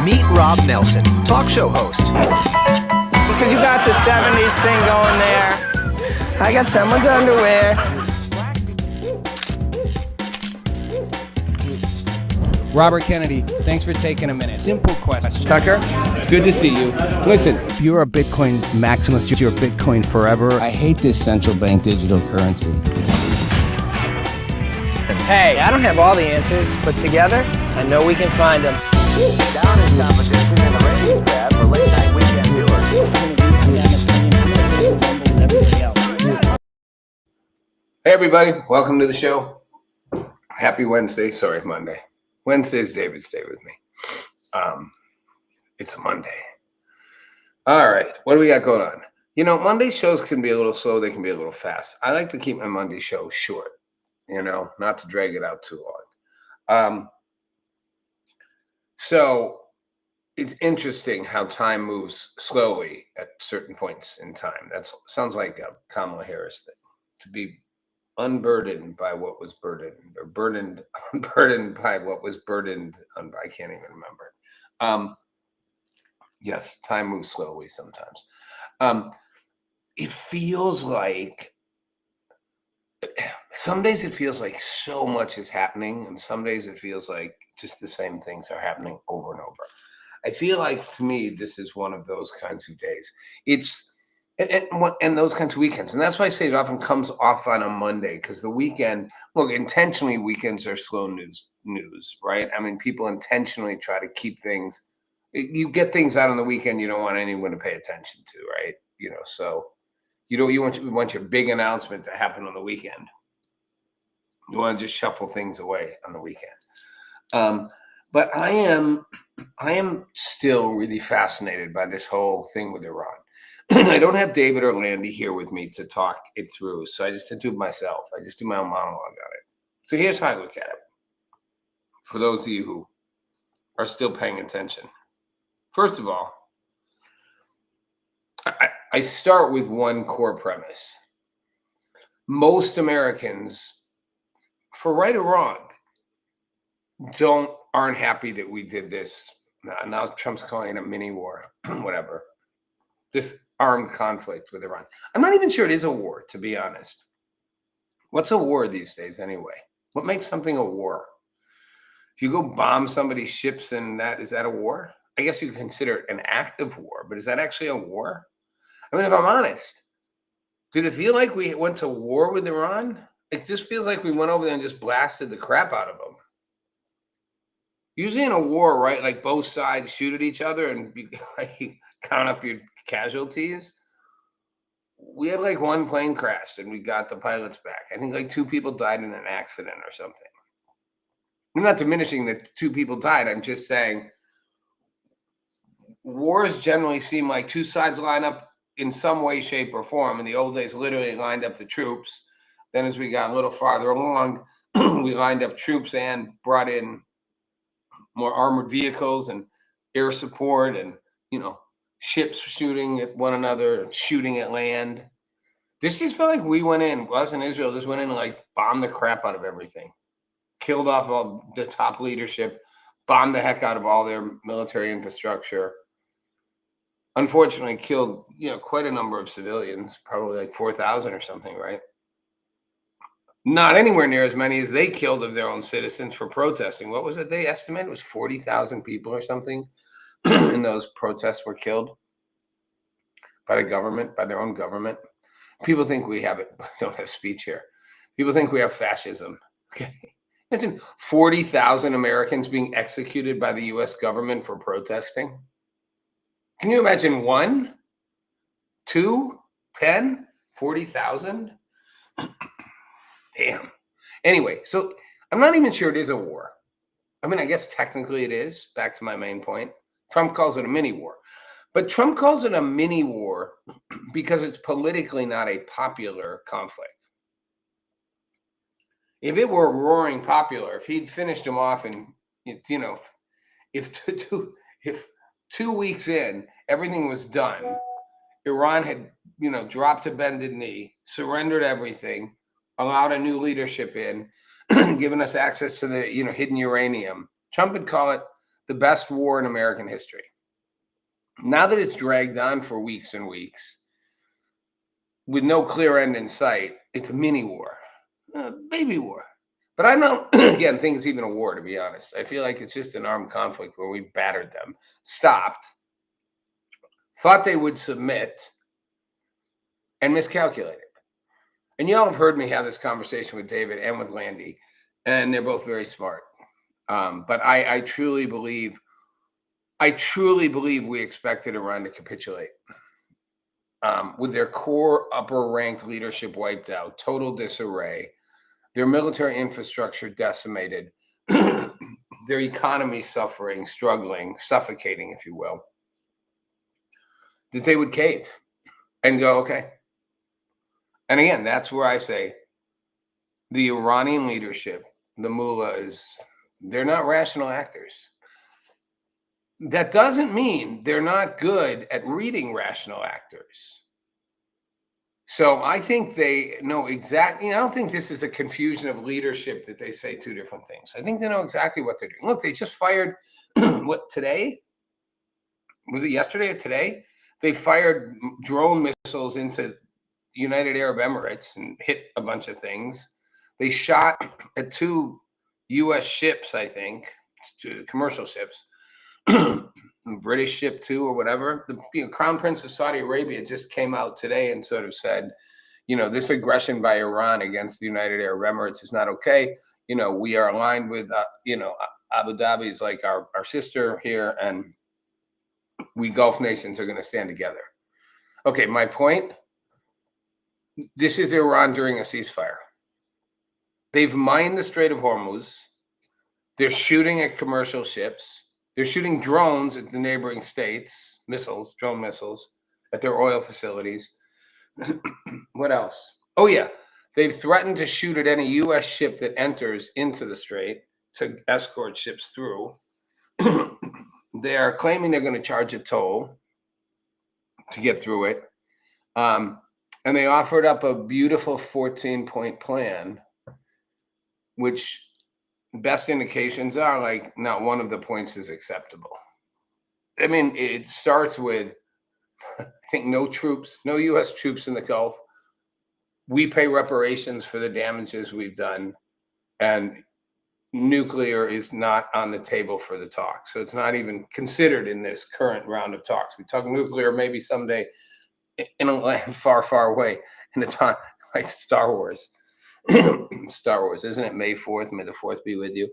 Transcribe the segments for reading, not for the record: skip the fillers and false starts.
Meet Rob Nelson, talk show host. Because you got the 70s thing going there. I got someone's underwear. Robert Kennedy, thanks for taking a minute. Simple question. Tucker, It's good to see you. Listen, You're a Bitcoin maximalist. You're Bitcoin forever. I hate this central bank digital currency. hey, I don't have all the answers, but together, I know we can find them. Down in competition in the ratings tab for late night weekend viewers. Hey everybody, welcome to the show. Happy Wednesday. Sorry, Monday. Wednesday's David's Day with me. It's a Monday. All right, what do we got going on? You know, Monday shows can be a little slow, they can be a little fast. I like to keep my Monday show short, you know, not to drag it out too long. So it's interesting how time moves slowly at certain points in time. That sounds like a Kamala Harris thing, to be unburdened by what was burdened, or unburdened by what was burdened. I can't even remember. Yes, time moves slowly sometimes. It feels like some days it feels like so much is happening, and some days it feels like just the same things are happening over and over. I feel like, to me, this is one of those kinds of days. And those kinds of weekends. And that's why I say it often comes off on a Monday, because the weekend, look, intentionally weekends are slow news, right? I mean, people intentionally try to keep things, you get things out on the weekend you don't want anyone to pay attention to, right? You know, so you want your big announcement to happen on the weekend. You want to just shuffle things away on the weekend. But I am still really fascinated by this whole thing with Iran. I don't have David or Landy here with me to talk it through, so I just do it myself. I just do my own monologue on it. So here's how I look at it. For those of you who are still paying attention, first of all, I start with one core premise. Most Americans, for right or wrong, aren't happy that we did this. Now Trump's calling it a mini war, whatever. This armed conflict with Iran. I'm not even sure it is a war, to be honest. What's a war these days anyway? What makes something a war? If you go bomb somebody's ships and is that a war? I guess you could consider it an act of war, but is that actually a war? I mean, if I'm honest, did it feel like we went to war with Iran? It just feels like we went over there and just blasted the crap out of them. Usually in a war, right, like both sides shoot at each other and like, count up your casualties. We had like one plane crash and we got the pilots back. I think like 2 people died in an accident or something. I'm not diminishing that 2 people died. I'm just saying wars generally seem like 2 sides line up in some way, shape, or form. In the old days, literally lined up the troops. Then as we got a little farther along, we lined up troops and brought in more armored vehicles and air support and, ships shooting at one another, shooting at land. This just felt like we went in, us and Israel just went in and like bombed the crap out of everything. Killed off all the top leadership, bombed the heck out of all their military infrastructure. Unfortunately, killed quite a number of civilians, probably like 4,000 or something, right? Not anywhere near as many as they killed of their own citizens for protesting. What was it they estimated? It was 40,000 people or something in those protests were killed by the government, by their own government. People think we don't have speech here. People think we have fascism. Okay. Imagine 40,000 Americans being executed by the US government for protesting. Can you imagine 1, 2, 10, 40,000? Damn. Anyway, so I'm not even sure it is a war. I mean, I guess technically it is, back to my main point. Trump calls it a mini war. But Trump calls it a mini war because it's politically not a popular conflict. If it were roaring popular, if he'd finished him off and, if 2 weeks in, everything was done, Iran had, dropped a bended knee, surrendered everything, allowed a new leadership in, given us access to the, hidden uranium, Trump would call it the best war in American history. Now that it's dragged on for weeks and weeks, with no clear end in sight, it's a mini war, baby war. But I don't, again, think it's even a war, to be honest. I feel like it's just an armed conflict where we battered them, stopped, thought they would submit, and miscalculated. And y'all have heard me have this conversation with David and with Landy, and they're both very smart. But I truly believe we expected Iran to capitulate. With their core upper-ranked leadership wiped out, total disarray, their military infrastructure decimated, their economy suffering, struggling, suffocating, if you will, that they would cave and go, okay. And again, that's where I say the Iranian leadership, the mullahs, they're not rational actors. That doesn't mean they're not good at reading rational actors. So I think they know exactly. I don't think this is a confusion of leadership that they say 2 different things. I think they know exactly what they're doing. Look, they just fired, what, today? Was it yesterday or today? They fired drone missiles into United Arab Emirates and hit a bunch of things. They shot at 2 U.S. ships, I think, 2 commercial ships, British ship too, or whatever. The Crown Prince of Saudi Arabia just came out today and sort of said, this aggression by Iran against the United Arab Emirates is not okay. We are aligned with, Abu Dhabi is like our sister here, and we Gulf nations are going to stand together. Okay, my point. This is Iran during a ceasefire. They've mined the Strait of Hormuz. They're shooting at commercial ships. They're shooting drones at the neighboring states, drone missiles, at their oil facilities. What else? Oh, yeah. They've threatened to shoot at any U.S. ship that enters into the strait to escort ships through. They are claiming they're going to charge a toll to get through it. And they offered up a beautiful 14-point plan, which best indications are like not one of the points is acceptable. I mean, it starts with, I think, no U.S. troops in the Gulf. We pay reparations for the damages we've done, and nuclear is not on the table for the talk. So it's not even considered in this current round of talks. We talk nuclear maybe someday in a land far, far away, in a time like Star Wars. Star Wars, isn't it May 4th? May the 4th be with you.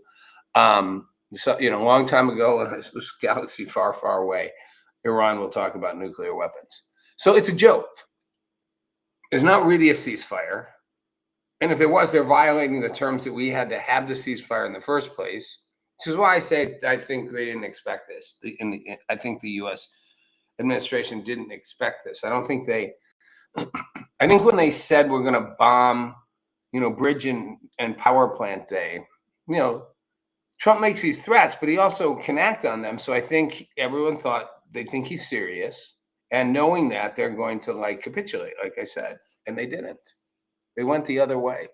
So, a long time ago, in a galaxy far, far away, Iran will talk about nuclear weapons. So it's a joke. There's not really a ceasefire. And if there was, they're violating the terms that we had to have the ceasefire in the first place, which is why I say I think they didn't expect this. I think the U.S. administration didn't expect this. I don't think I think when they said we're going to bomb, bridge and power plant day, Trump makes these threats, but he also can act on them. So I think everyone thought they think he's serious. And knowing that, they're going to capitulate, like I said, and they didn't. They went the other way.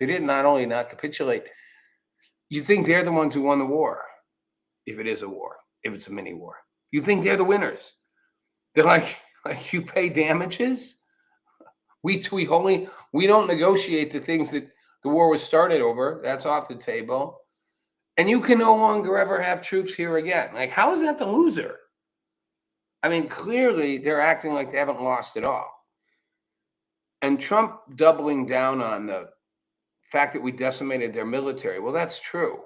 They did not only not capitulate, you think they're the ones who won the war, if it is a war, if it's a mini war. You think they're the winners. They're like you pay damages? We don't negotiate the things that the war was started over. That's off the table. And you can no longer ever have troops here again. How is that the loser? I mean, clearly they're acting like they haven't lost at all. And Trump doubling down on the fact that we decimated their military. Well, that's true.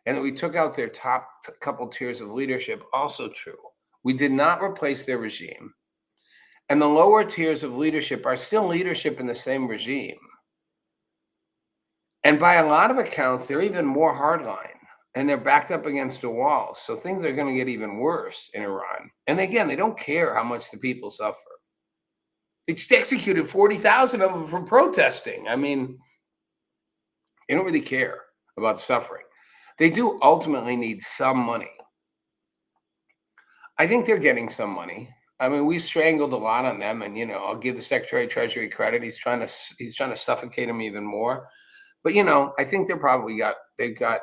And that we took out their top couple tiers of leadership, also true. We did not replace their regime. And the lower tiers of leadership are still leadership in the same regime. And by a lot of accounts, they're even more hardline. And they're backed up against a wall. So things are going to get even worse in Iran. And again, they don't care how much the people suffer. They just executed 40,000 of them for protesting. I mean, they don't really care about suffering. They do ultimately need some money. I think they're getting some money. I mean, we've strangled a lot on them. And, I'll give the Secretary of Treasury credit. He's trying to suffocate them even more. But, I think they've got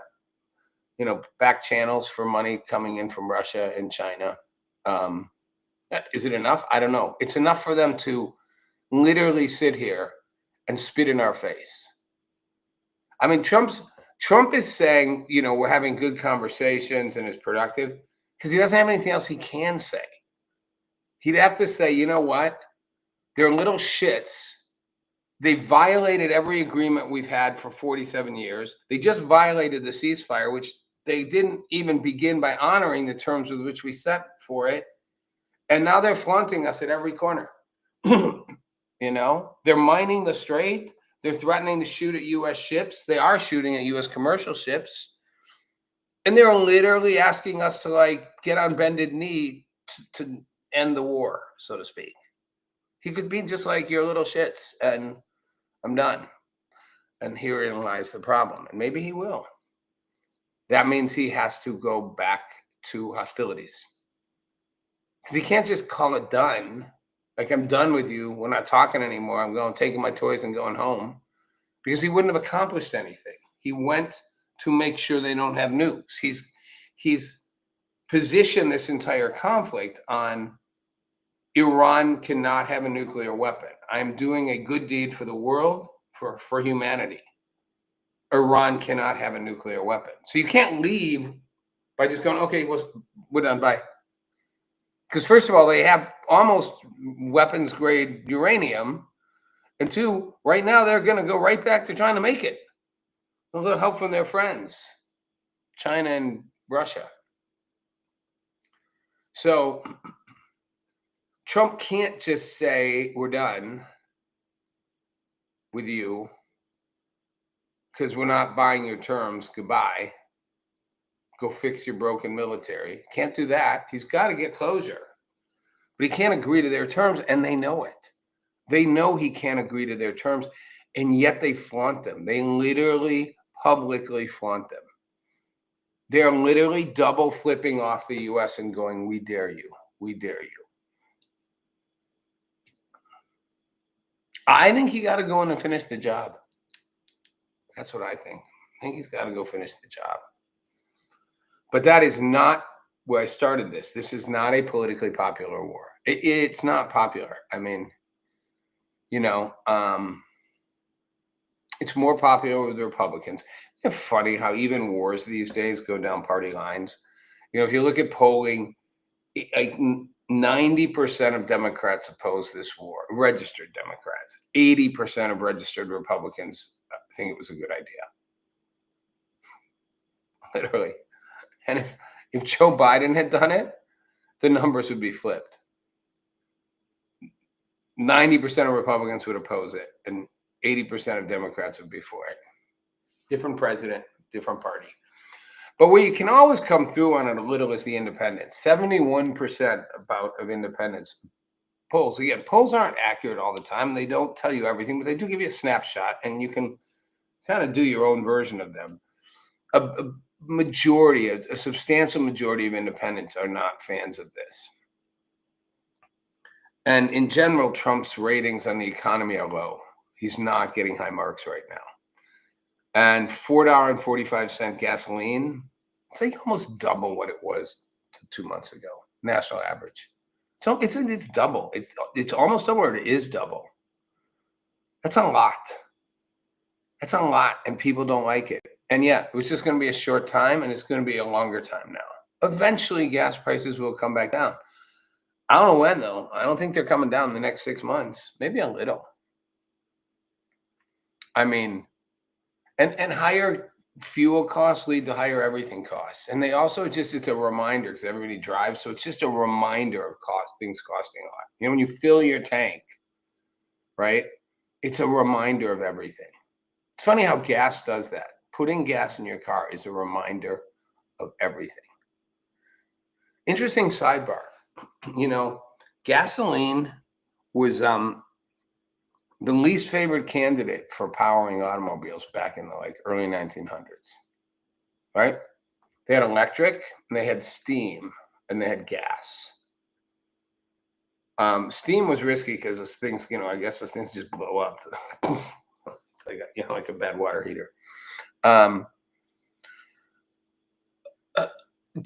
back channels for money coming in from Russia and China. Is it enough? I don't know. It's enough for them to literally sit here and spit in our face. I mean, Trump is saying, we're having good conversations and it's productive because he doesn't have anything else he can say. He'd have to say, you know what? They're little shits. They violated every agreement we've had for 47 years. They just violated the ceasefire, which they didn't even begin by honoring the terms with which we set for it. And now they're flaunting us at every corner. They're mining the strait. They're threatening to shoot at U.S. ships. They are shooting at U.S. commercial ships. And they're literally asking us to get on bended knee to end the war, so to speak. He could be just like your little shits and I'm done. And herein lies the problem. And maybe he will. That means he has to go back to hostilities. Because he can't just call it done. I'm done with you. We're not talking anymore. I'm taking my toys and going home. Because he wouldn't have accomplished anything. He went to make sure they don't have nukes. He's positioned this entire conflict on Iran cannot have a nuclear weapon. I'm doing a good deed for the world, for humanity. Iran cannot have a nuclear weapon. So you can't leave by just going, okay, we're done, bye. Because first of all, they have almost weapons-grade uranium. And two, right now they're going to go right back to trying to make it. A little help from their friends, China and Russia. So Trump can't just say, we're done with you because we're not buying your terms. Goodbye. go fix your broken military. Can't do that. He's got to get closure. But he can't agree to their terms, and they know it. They know he can't agree to their terms, and yet they flaunt them. They literally publicly flaunt them. They're literally double flipping off the U.S. and going, we dare you. We dare you. I think he got to go in and finish the job. That's what I think. I think he's got to go finish the job. But that is not where I started this. This is not a politically popular war. It's not popular. I mean, you know, it's more popular with the Republicans. It's funny how even wars these days go down party lines. You know, if you look at polling, like 90% of Democrats oppose this war, registered Democrats. 80% of registered Republicans think it was a good idea. Literally. And if Joe Biden had done it, the numbers would be flipped. 90% of Republicans would oppose it, and 80% of Democrats would be for it. Different president, different party. But where you can always come through on it a little is the independents. 71% of independents polls. Again, polls aren't accurate all the time. They don't tell you everything, but they do give you a snapshot, and you can kind of do your own version of them. A majority, a substantial majority of independents are not fans of this. And in general, Trump's ratings on the economy are low. He's not getting high marks right now. And $4.45 gasoline, it's like almost double what it was 2 months ago, national average. So it's double. It's almost double, or it is double. That's a lot. That's a lot, and people don't like it. And yeah, it was just going to be a short time, and it's going to be a longer time now. Eventually, gas prices will come back down. I don't know when, though. I don't think they're coming down in the next 6 months. Maybe a little. I mean, and higher fuel costs lead to higher everything costs. And they also it's a reminder, because everybody drives, so it's just a reminder of things costing a lot. You know, when you fill your tank, right, it's a reminder of everything. It's funny how gas does that. Putting gas in your car is a reminder of everything. Interesting sidebar. You know, gasoline was the least favored candidate for powering automobiles back in the early 1900s, right? They had electric, and they had steam, and they had gas. Steam was risky because those things, I guess those things just blow up. It's like a bad water heater.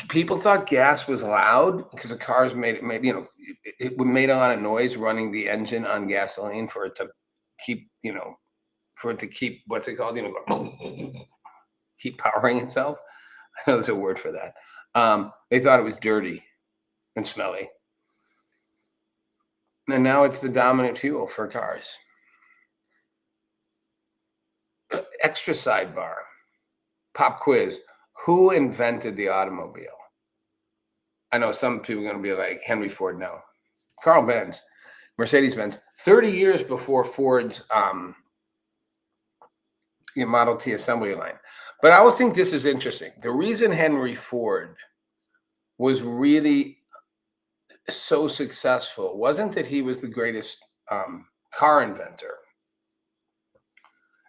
People thought gas was loud because the cars made a lot of noise running the engine on gasoline for it to keep, what's it called? Keep powering itself. I know there's a word for that. They thought it was dirty and smelly. And now it's the dominant fuel for cars. Extra sidebar. Pop quiz. Who invented the automobile? I know some people are going to be like, Henry Ford, no. Carl Benz, Mercedes-Benz, 30 years before Ford's Model T assembly line. But I always think this is interesting. The reason Henry Ford was really so successful wasn't that he was the greatest car inventor.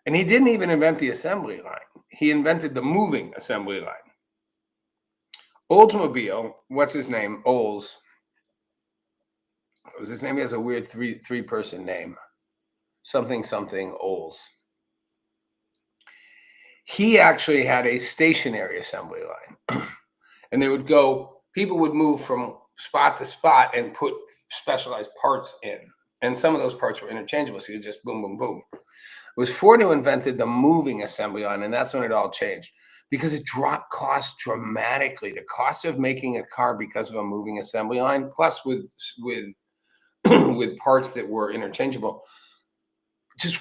And he didn't even invent the assembly line. He invented the moving assembly line. Oldsmobile, what's his name? Olds. What was his name? He has a weird three-person name. Something Olds. He actually had a stationary assembly line. And they would people would move from spot to spot and put specialized parts in. And some of those parts were interchangeable, so you just boom, boom, boom. It was Ford who invented the moving assembly line, and that's when it all changed, because it dropped costs dramatically. The cost of making a car because of a moving assembly line, plus with with parts that were interchangeable, just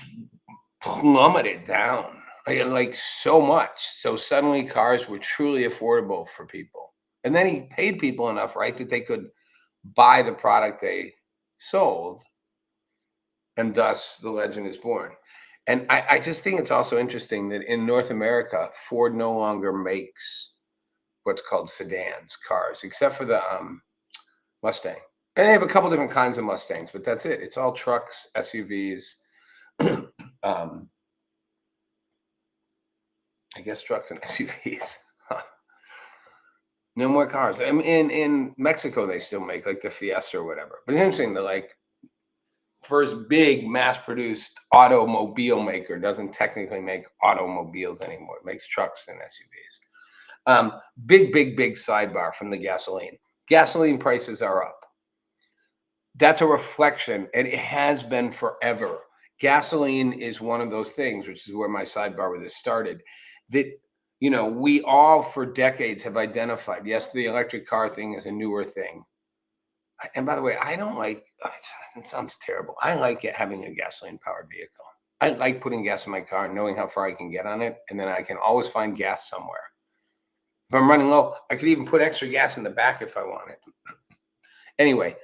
plummeted down like so much. So suddenly cars were truly affordable for people. And then he paid people enough, right, that they could buy the product they sold, and thus the legend is born. And I just think it's also interesting that in North America, Ford no longer makes what's called sedans, cars, except for the Mustang. And they have a couple different kinds of Mustangs, but that's it. It's all trucks, SUVs. I guess trucks and SUVs. No more cars. I mean, in Mexico, they still make like the Fiesta or whatever. But it's interesting that like first big mass-produced automobile maker doesn't technically make automobiles anymore. It makes trucks and SUVs. Big sidebar from the gasoline. Gasoline prices are up. That's a reflection, and it has been forever. Gasoline is one of those things, which is where my sidebar with this started, that, you know, we all for decades have identified, yes, the electric car thing is a newer thing. And by the way, I don't like, it sounds terrible. I like having a gasoline powered vehicle. I like putting gas in my car and knowing how far I can get on it. And then I can always find gas somewhere. If I'm running low, I could even put extra gas in the back if I wanted. Anyway,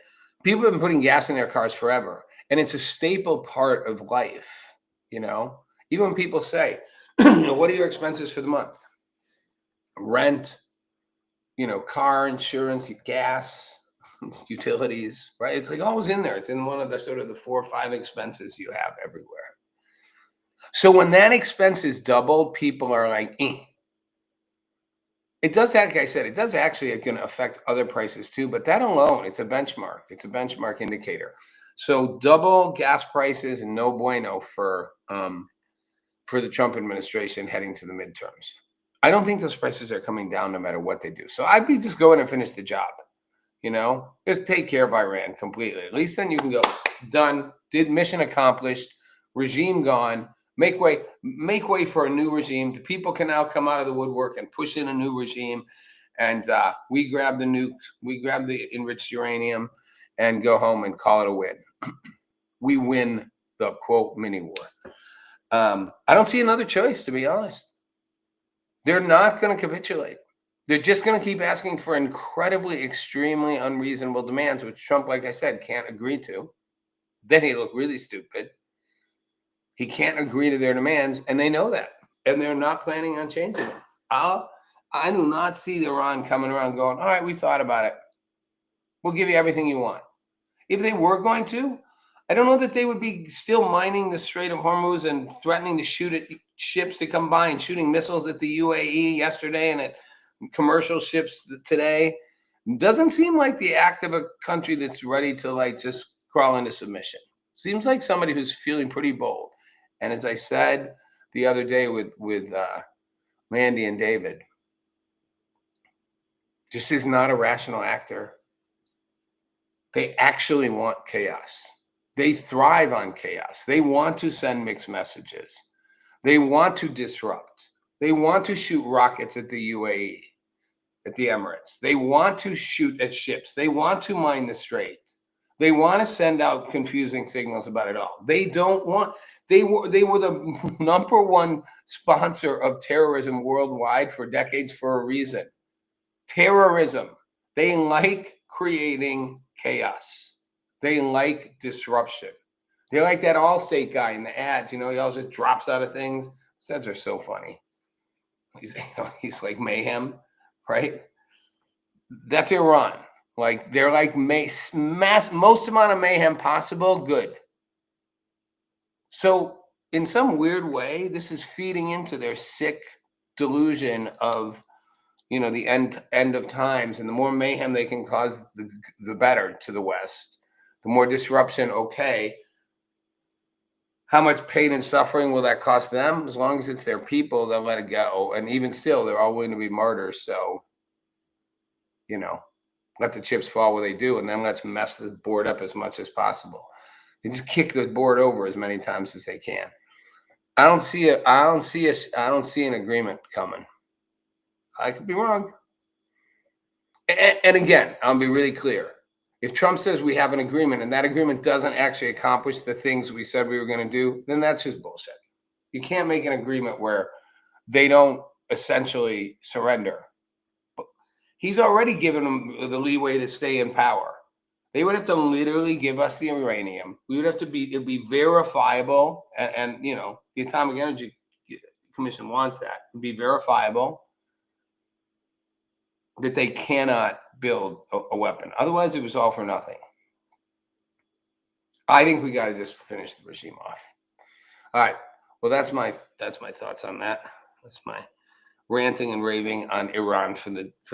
people have been putting gas in their cars forever. And it's a staple part of life, you know? Even when people say, you know, what are your expenses for the month? Rent, you know, car insurance, gas, utilities, right? It's like always in there. It's in one of the sort of the 4 or 5 expenses you have everywhere. So when that expense is doubled, people are like, eh. It does, like I said, it does actually going to affect other prices too, but that alone, it's a benchmark. It's a benchmark indicator. So double gas prices and no bueno for the Trump administration heading to the midterms. I don't think those prices are coming down no matter what they do. So I'd be just go in and finish the job. You know, just take care of Iran completely. At least then you can go, done, did mission accomplished, regime gone, make way for a new regime. The people can now come out of the woodwork and push in a new regime. And we grab the nukes, we grab the enriched uranium and go home and call it a win. We win the, quote, mini war. I don't see another choice, to be honest. They're not going to capitulate. They're just going to keep asking for incredibly, extremely unreasonable demands, which Trump, like I said, can't agree to. Then he look really stupid. He can't agree to their demands, and they know that. And they're not planning on changing them. I do not see Iran coming around going, all right, we thought about it. We'll give you everything you want. If they were going to, I don't know that they would be still mining the Strait of Hormuz and threatening to shoot at ships that come by and shooting missiles at the UAE yesterday and at commercial ships today. Doesn't seem like the act of a country that's ready to like just crawl into submission. Seems like somebody who's feeling pretty bold. And as I said the other day with Mandy and David, just is not a rational actor. They actually want chaos. They thrive on chaos. They want to send mixed messages. They want to disrupt. They want to shoot rockets at the UAE, at the Emirates. They want to shoot at ships. They want to mine the strait. They want to send out confusing signals about it all. They don't want, they were the number one sponsor of terrorism worldwide for decades for a reason. Terrorism. They like creating chaos. They like disruption. They like that Allstate guy in the ads. You know, he always just drops out of things. These ads are so funny. He's like mayhem, right? That's Iran. Like they're like most amount of mayhem possible. Good. So in some weird way, this is feeding into their sick delusion of, you know, the end of times, and the more mayhem they can cause, the better to the West. The more disruption, okay. How much pain and suffering will that cost them? As long as it's their people, they'll let it go. And even still, they're all willing to be martyrs. So, you know, let the chips fall where they do, and then let's mess the board up as much as possible. They just kick the board over as many times as they can. I don't see an agreement coming. I could be wrong. And again, I'll be really clear. If Trump says we have an agreement and that agreement doesn't actually accomplish the things we said we were going to do, then that's just bullshit. You can't make an agreement where they don't essentially surrender. But he's already given them the leeway to stay in power. They would have to literally give us the uranium. We would have to it'd be verifiable. And you know, the Atomic Energy Commission wants that. It'd be verifiable. that they cannot build a weapon. Otherwise, it was all for nothing. I think we got to just finish the regime off. All right. Well, that's my thoughts on that. That's my ranting and raving on Iran for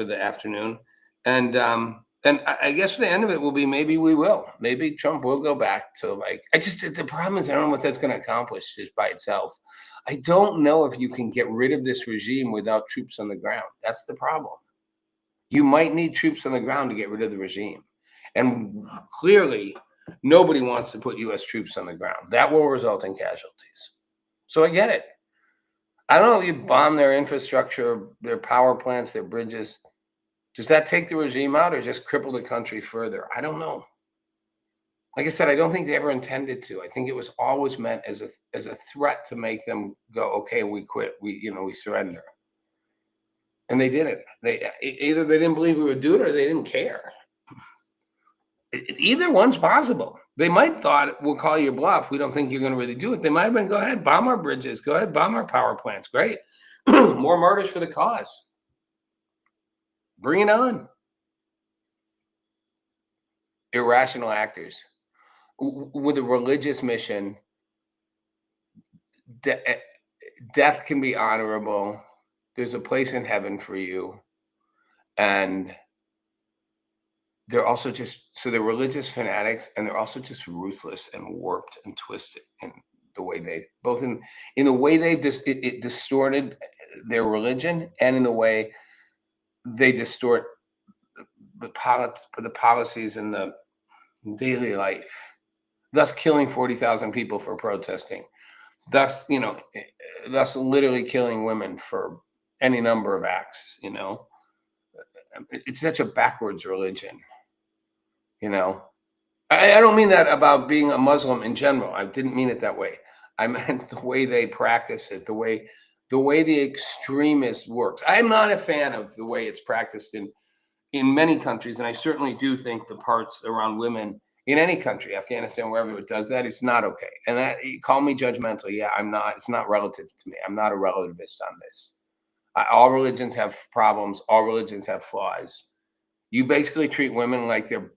the afternoon. And I guess the end of it will be maybe Trump will go back to the problem is I don't know what that's going to accomplish just by itself. I don't know if you can get rid of this regime without troops on the ground. That's the problem. You might need troops on the ground to get rid of the regime. And clearly, nobody wants to put U.S. troops on the ground. That will result in casualties. So I get it. I don't know if you bomb their infrastructure, their power plants, their bridges. Does that take the regime out or just cripple the country further? I don't know. Like I said, I don't think they ever intended to. I think it was always meant as a threat to make them go, okay, we quit, we surrender. And they didn't. Either they didn't believe we would do it or they didn't care. Either one's possible. They might thought, we'll call you bluff. We don't think you're going to really do it. They might have been, go ahead, bomb our bridges. Go ahead, bomb our power plants. Great. More martyrs for the cause. Bring it on. Irrational actors with a religious mission. Death can be honorable. There's a place in heaven for you. And they're also they're religious fanatics, and they're also just ruthless and warped and twisted in the way in the way they've distorted their religion, and in the way they distort the policies in the daily life, thus killing 40,000 people for protesting, thus literally killing women for any number of acts. It's such a backwards religion. I don't mean that about being a Muslim in general. I didn't mean it that way. I meant the way they practice it, the way the extremist works. I'm not a fan of the way it's practiced in many countries, and I certainly do think the parts around women in any country, Afghanistan, wherever it does that, it's not okay. And you call me judgmental. Yeah, I'm not. It's not relative to me. I'm not a relativist on this. All religions have problems. All religions have flaws. You basically treat women like they're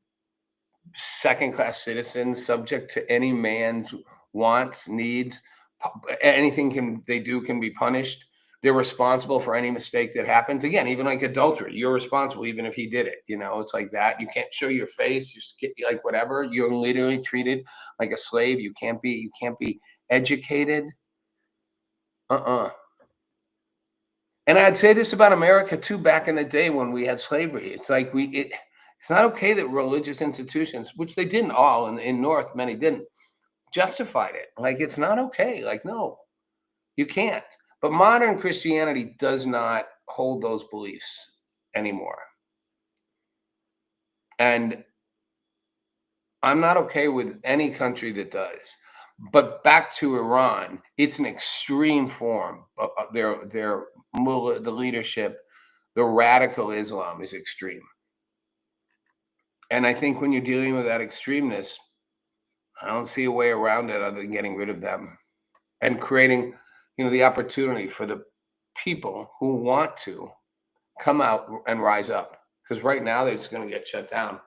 second-class citizens, subject to any man's wants, needs. Anything they do can be punished. They're responsible for any mistake that happens. Again, even like adultery, you're responsible even if he did it. It's like that. You can't show your face. You like whatever. You're literally treated like a slave. You can't be educated. And I'd say this about America too. Back in the day when we had slavery, it's like it's not okay that religious institutions, which they didn't all in North, many didn't, justified it. Like, it's not okay. Like, no, you can't. But modern Christianity does not hold those beliefs anymore. And I'm not okay with any country that does. But back to Iran, it's an extreme form of the leadership. The radical Islam is extreme. And I think when you're dealing with that extremeness, I don't see a way around it other than getting rid of them and creating, the opportunity for the people who want to come out and rise up. Because right now they're just going to get shut down.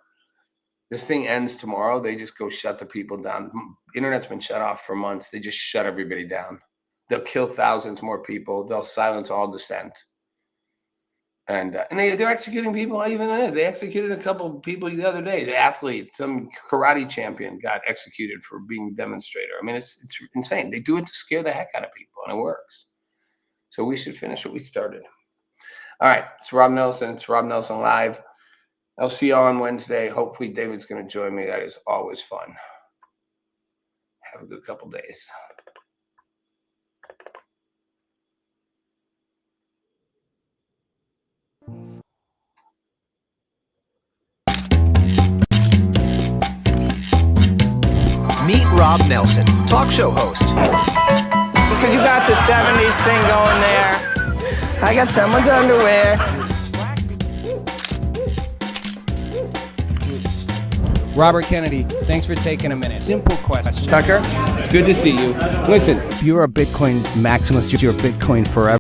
This thing ends tomorrow. They just go shut the people down. Internet's been shut off for months. They just shut everybody down. They'll kill thousands more people. They'll silence all dissent. And they're executing people. They executed a couple of people the other day. The athlete, some karate champion, got executed for being a demonstrator. I mean, it's insane. They do it to scare the heck out of people, and it works. So we should finish what we started. All right, it's Rob Nelson. It's Rob Nelson Live. I'll see you on Wednesday. Hopefully David's going to join me. That is always fun. Have a good couple days. Meet Rob Nelson, talk show host. Because you got the 70s thing going there. I got someone's underwear. Robert Kennedy, thanks for taking a minute. Simple question. Tucker, It's good to see you. Listen, you're a Bitcoin maximalist. You're Bitcoin forever.